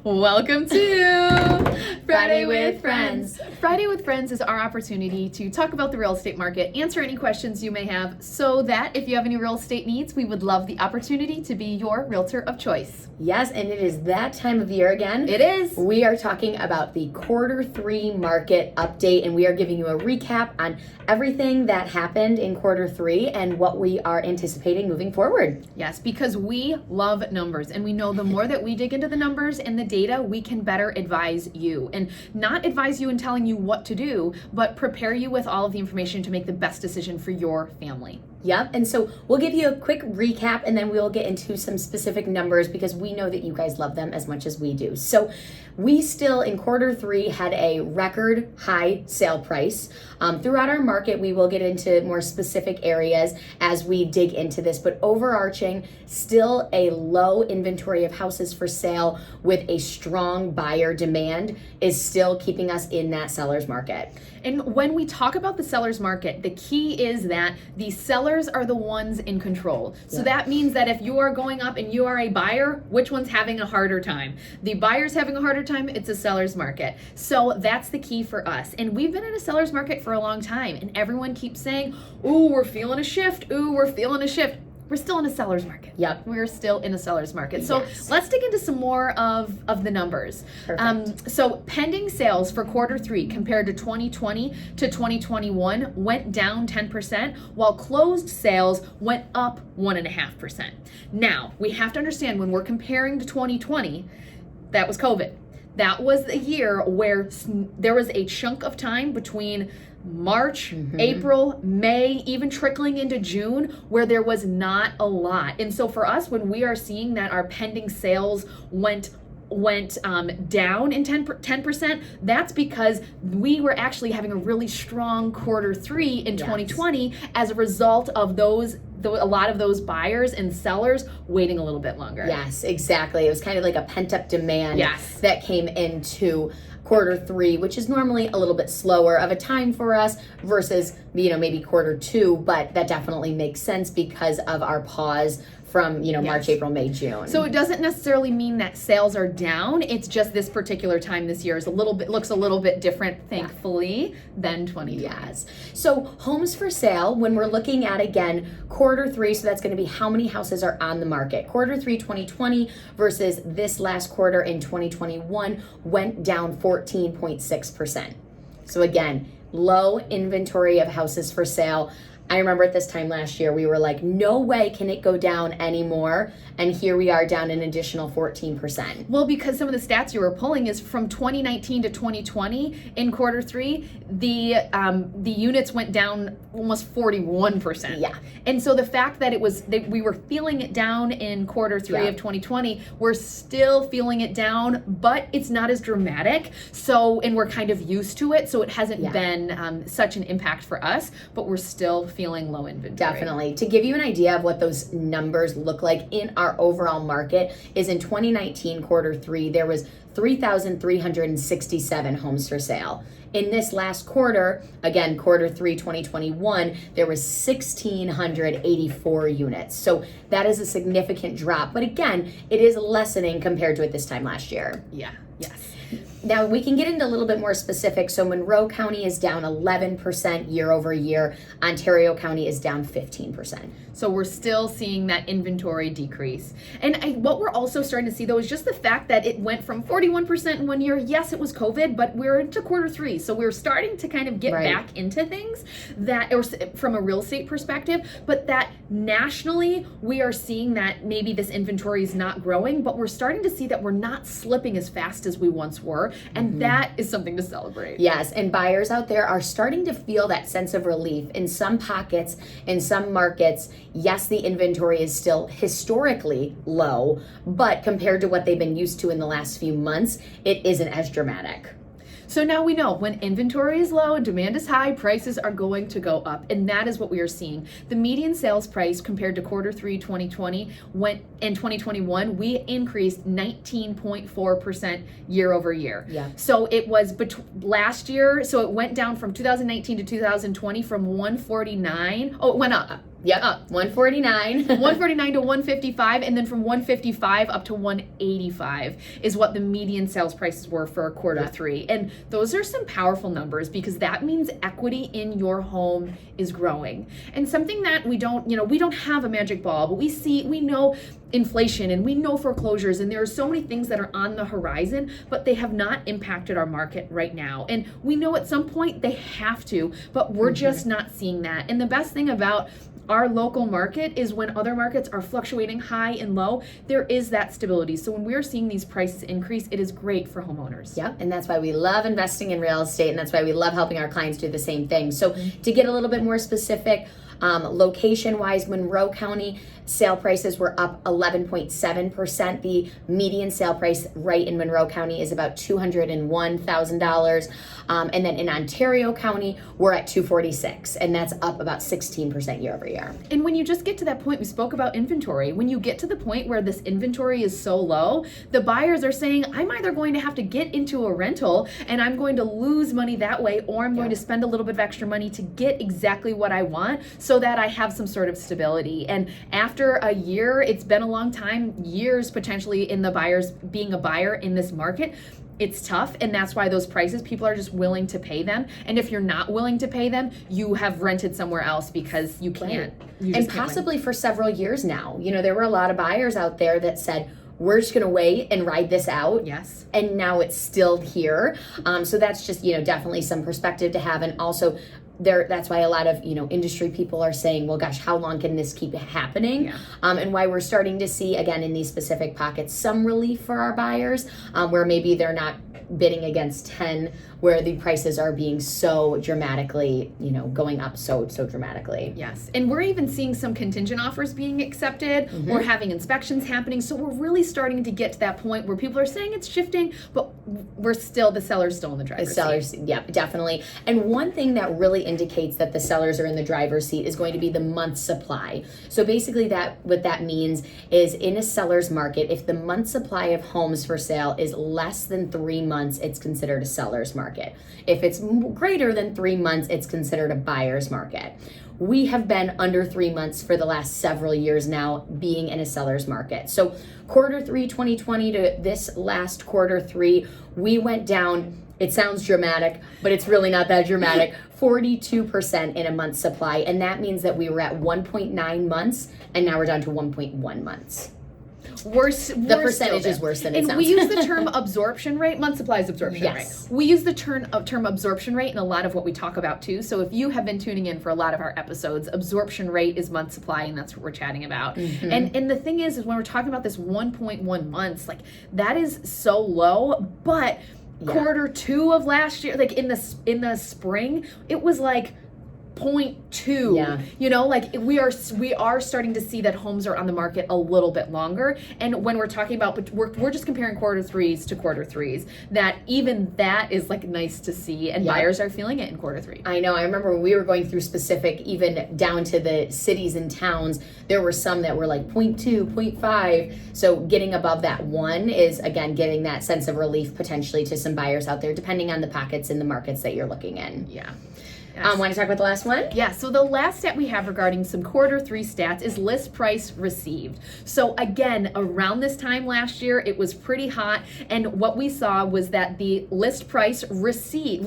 Welcome to Friday with Friends. Friday with Friends is our opportunity to talk about the real estate market, answer any questions you may have, so that if you have any real estate needs, we would love the opportunity to be your realtor of choice. Yes, and it is that time of year again. It is. We are talking about the Q3 market update, and we are giving you a recap on everything that happened in Q3 and what we are anticipating moving forward. Yes, because we love numbers, and we know the more that we dig into the numbers and the data, we can better advise you. And not advise you in telling you what to do, but prepare you with all of the information to make the best decision for your family. Yep, and so we'll give you a quick recap and then we'll get into some specific numbers because we know that you guys love them as much as we do. So we still in Q3 had a record high sale price. Throughout our market, we will get into more specific areas as we dig into this, but overarching, still a low inventory of houses for sale with a strong buyer demand is still keeping us in that seller's market. And when we talk about the seller's market, the key is that the sellers are the ones in control. So that means that if you are going up and you are a buyer, which one's having a harder time? The buyer's having a harder time, it's a seller's market. So that's the key for us. And we've been in a seller's market for a long time, and everyone keeps saying, ooh, we're feeling a shift. Ooh, we're feeling a shift. We're still in a seller's market. Yep. We're still in a seller's market. So Yes. let's dig into some more of the numbers. Perfect. So pending sales for Q3 compared to 2020 to 2021 went down 10%, while closed sales went up 1.5%. Now, we have to understand when we're comparing to 2020, that was COVID. That was the year where there was a chunk of time between March, April, May, even trickling into June, where there was not a lot. And so for us, when we are seeing that our pending sales went down in 10%, that's because we were actually having a really strong Q3 in 2020 as a result of a lot of those buyers and sellers waiting a little bit longer. Yes, exactly. It was kind of like a pent-up demand that came into Q3, which is normally a little bit slower of a time for us versus, maybe Q2, but that definitely makes sense because of our pause from, March, April, May, June. So it doesn't necessarily mean that sales are down. It's just this particular time this year looks a little bit different, thankfully, than 2020. Yes. So homes for sale, when we're looking at, again, Q3, so that's going to be how many houses are on the market. Q3 2020 versus this last quarter in 2021 went down 14.6%. So again, low inventory of houses for sale. I remember at this time last year, we were like, no way can it go down anymore. And here we are down an additional 14%. Well, because some of the stats you were pulling is from 2019 to 2020 in Q3, the units went down almost 41%. Yeah. And so the fact that we were feeling it down in Q3 of 2020, we're still feeling it down, but it's not as dramatic. So, and we're kind of used to it. So it hasn't been such an impact for us, but we're still feeling low inventory. Definitely. To give you an idea of what those numbers look like in our overall market is in 2019 Q3, there was 3,367 homes for sale. In this last quarter, again, Q3 2021, there was 1,684 units. So that is a significant drop. But again, it is lessening compared to at this time last year. Yeah, yes. Now we can get into a little bit more specific. So Monroe County is down 11% year over year. Ontario County is down 15%. So we're still seeing that inventory decrease. And what we're also starting to see, though, is just the fact that it went from 41% in one year. Yes, it was COVID, but we're into Q3. So we're starting to kind of get back into things that, or from a real estate perspective, but that nationally, we are seeing that maybe this inventory is not growing, but we're starting to see that we're not slipping as fast as we once were. And that is something to celebrate. Yes, and buyers out there are starting to feel that sense of relief. In some pockets, in some markets, yes, the inventory is still historically low, but compared to what they've been used to in the last few months, it isn't as dramatic. So now we know when inventory is low and demand is high, prices are going to go up. And that is what we are seeing. The median sales price compared to Q3 2020 in 2021, we increased 19.4% year over year. Yeah. So it was last year, so it went down from 2019 to 2020 from 149. Oh, it went up. Yep, 149. 149 to 155, and then from 155 up to 185 is what the median sales prices were for quarter three. And those are some powerful numbers because that means equity in your home is growing. And something that we don't have a magic ball, but we know inflation and we know foreclosures, and there are so many things that are on the horizon, but they have not impacted our market right now. And we know at some point they have to, but we're just not seeing that. And the best thing about our local market is when other markets are fluctuating high and low, there is that stability. So when we're seeing these prices increase, it is great for homeowners. Yep, and that's why we love investing in real estate, and that's why we love helping our clients do the same thing. So to get a little bit more specific, location-wise, Monroe County sale prices were up 11.7%. The median sale price right in Monroe County is about $201,000. And then in Ontario County, we're at $246,000, and that's up about 16% year over year. And when you just get to that point, we spoke about inventory. When you get to the point where this inventory is so low, the buyers are saying, I'm either going to have to get into a rental and I'm going to lose money that way, or I'm going to spend a little bit of extra money to get exactly what I want so that I have some sort of stability. And after a year, it's been a long time, years potentially in the buyers being a buyer in this market, it's tough, and that's why those prices, people are just willing to pay them. And if you're not willing to pay them, you have rented somewhere else because you can't. You and possibly for several years now. You know, there were a lot of buyers out there that said, we're just going to wait and ride this out. Yes. And now it's still here. So that's just, definitely some perspective to have. And also, that's why a lot of industry people are saying, well, gosh, how long can this keep happening? Yeah. And why we're starting to see, again, in these specific pockets, some relief for our buyers, where maybe they're not bidding against 10, where the prices are being so dramatically, going up so dramatically. Yes. And we're even seeing some contingent offers being accepted. We're having inspections happening. So we're really starting to get to that point where people are saying it's shifting, but the seller's still in the driver's seat. Yeah, definitely. And one thing that really indicates that the sellers are in the driver's seat is going to be the month supply. So basically what that means is in a seller's market, if the month supply of homes for sale is less than 3 months, it's considered a seller's market. If it's greater than 3 months, it's considered a buyer's market. We have been under 3 months for the last several years now being in a seller's market. So quarter 3 2020 to this last quarter 3, we went down. It sounds dramatic, but it's really not that dramatic. 42% in a month supply. And that means that we were at 1.9 months and now we're down to 1.1 months. The percentage is worse than it sounds. And we use the term absorption rate. Month supply is absorption rate. We use the term absorption rate in a lot of what we talk about too. So if you have been tuning in for a lot of our episodes, absorption rate is month supply, and that's what we're chatting about. And the thing is when we're talking about this 1.1 months, like that is so low, but quarter 2 of last year, like in the spring, it was like 0.2. We are starting to see that homes are on the market a little bit longer. And when we're talking about, but we're just comparing quarter 3s to quarter 3s, that even that is like nice to see, and buyers are feeling it in quarter 3. I know. I remember when we were going through specific, even down to the cities and towns, there were some that were like 0.2, 0.5. So getting above that 1 is, again, giving that sense of relief potentially to some buyers out there, depending on the pockets and the markets that you're looking in. Yeah. Want to talk about the last one? Yeah, so the last stat we have regarding some quarter 3 stats is list price received. So again, around this time last year, it was pretty hot, and what we saw was that the list price received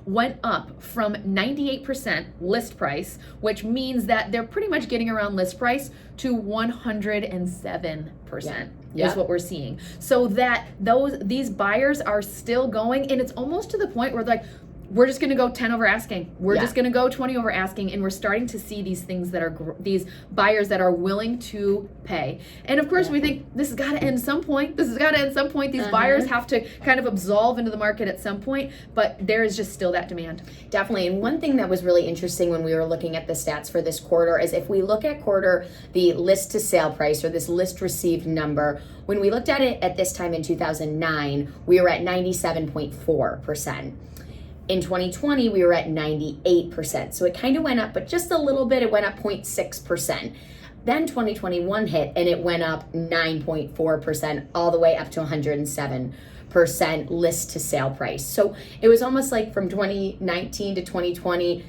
went up from 98% list price, which means that they're pretty much getting around list price, to 107%. Is what we're seeing. So that these buyers are still going, and it's almost to the point where like, we're just going to go 10 over asking. We're just going to go 20 over asking, and we're starting to see these things that are these buyers that are willing to pay. And of course, we think this has got to end some point. These buyers have to kind of absolve into the market at some point, but there is just still that demand. Definitely. And one thing that was really interesting when we were looking at the stats for this quarter is if we look at the list to sale price, or this list received number, when we looked at it at this time in 2009, we were at 97.4%. In 2020, we were at 98%. So it kind of went up, but just a little bit. It went up 0.6%. Then 2021 hit, and it went up 9.4%, all the way up to 107% list to sale price. So it was almost like from 2019 to 2020,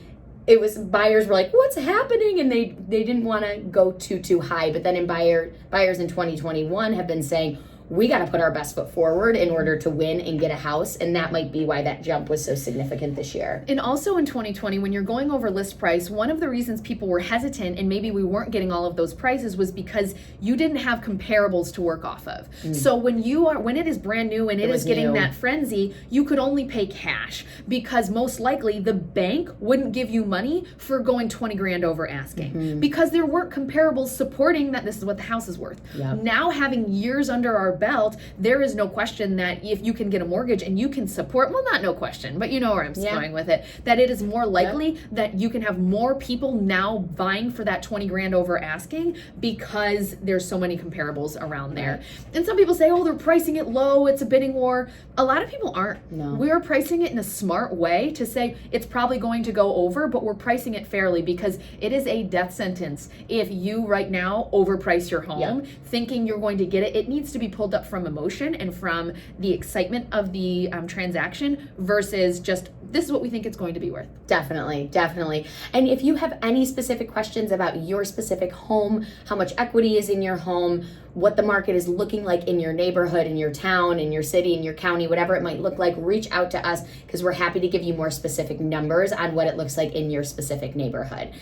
it was, buyers were like, what's happening? And they didn't want to go too high. But then buyers in 2021 have been saying, we got to put our best foot forward in order to win and get a house. And that might be why that jump was so significant this year. And also in 2020, when you're going over list price, one of the reasons people were hesitant and maybe we weren't getting all of those prices was because you didn't have comparables to work off of. So when it is brand new and it is getting that frenzy, you could only pay cash because most likely the bank wouldn't give you money for going 20 grand over asking because there weren't comparables supporting that this is what the house is worth. Yep. Now having years under our belt, there is no question that if you can get a mortgage and you can support, well, not no question, but you know where I'm going with it, that it is more likely that you can have more people now vying for that 20 grand over asking because there's so many comparables around there. And some people say, oh, they're pricing it low, it's a bidding war. A lot of people aren't. No. We're pricing it in a smart way to say it's probably going to go over, but we're pricing it fairly because it is a death sentence. If you right now overprice your home thinking you're going to get it, it needs to be pulled up from emotion and from the excitement of the transaction versus just this is what we think it's going to be worth. Definitely. And if you have any specific questions about your specific home, how much equity is in your home, what the market is looking like in your neighborhood, in your town, in your city, in your county, whatever it might look like, reach out to us because we're happy to give you more specific numbers on what it looks like in your specific neighborhood.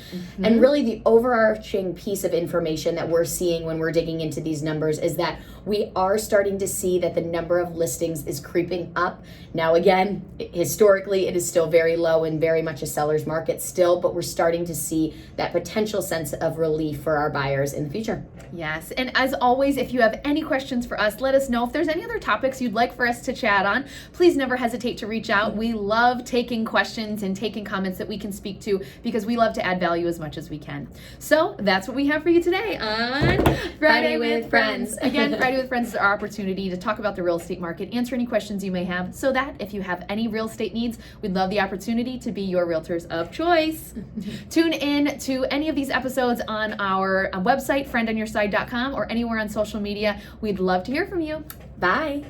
And really the overarching piece of information that we're seeing when we're digging into these numbers is that we are starting to see that the number of listings is creeping up. Now, again, historically, it is still very low and very much a seller's market still, but we're starting to see that potential sense of relief for our buyers in the future. Yes, and as always, if you have any questions for us, let us know. If there's any other topics you'd like for us to chat on, please never hesitate to reach out. We love taking questions and taking comments that we can speak to because we love to add value as much as we can. So that's what we have for you today on Friday with Friends. Again, Friday with Friends is our opportunity to talk about the real estate market, answer any questions you may have, so that if you have any real estate needs, we'd love the opportunity to be your realtors of choice. Tune in to any of these episodes on our website, friendonyourside.com, or anywhere on social media. We'd love to hear from you. Bye.